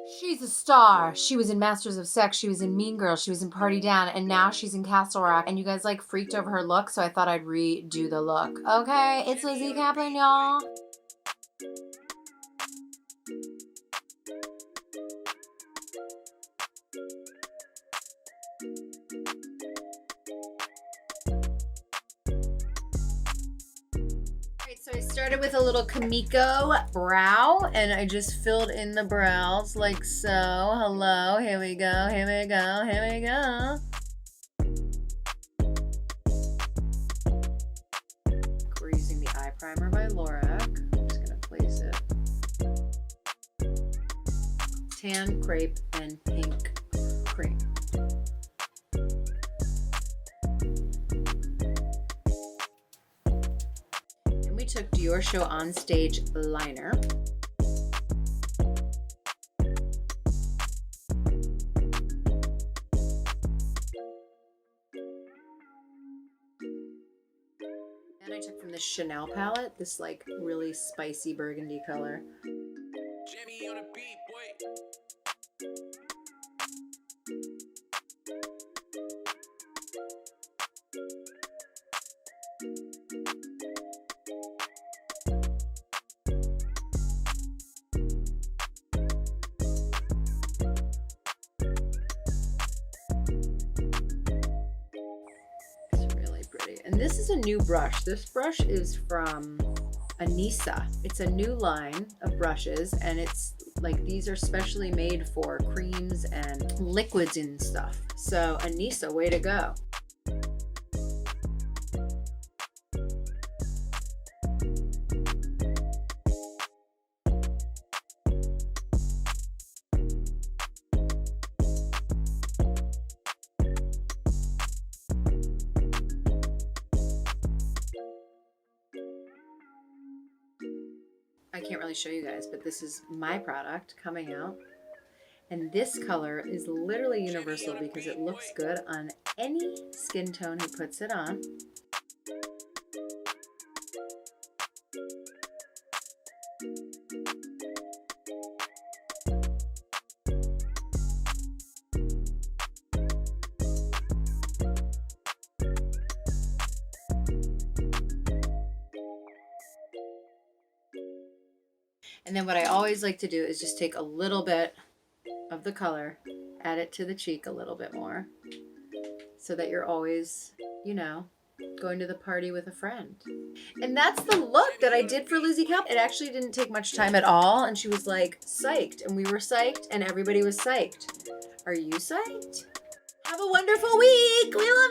She's a star. She was in Masters of Sex. She was in Mean Girls. She was in Party Down. And now she's in Castle Rock. And you guys like freaked over her look, so I thought I'd redo the look. Okay, it's Lizzy Caplan, y'all. So I started with a little KIMIKO brow, and I just filled in the brows like so. Hello, here we go, here we go, here we go. We're using the eye primer by LORAC. I'm just gonna place it. Tan, crepe, and pink cream. Took Dior Show On Stage liner. And I took from the Chanel palette this like really spicy burgundy color. Jimmy on a beat, boy. And this is a new brush. This brush is from Anisa. It's a new line of brushes, and it's like these are specially made for creams and liquids and stuff. So Anisa, way to go. I can't really show you guys, but this is my product coming out. And this color is literally universal because it looks good on any skin tone who puts it on. And then what I always like to do is just take a little bit of the color, add it to the cheek a little bit more, so that you're always, you know, going to the party with a friend. And that's the look that I did for Lizzy Caplan. It actually didn't take much time at all, and she was like psyched, and we were psyched, and everybody was psyched. Are you psyched? Have a wonderful week. We love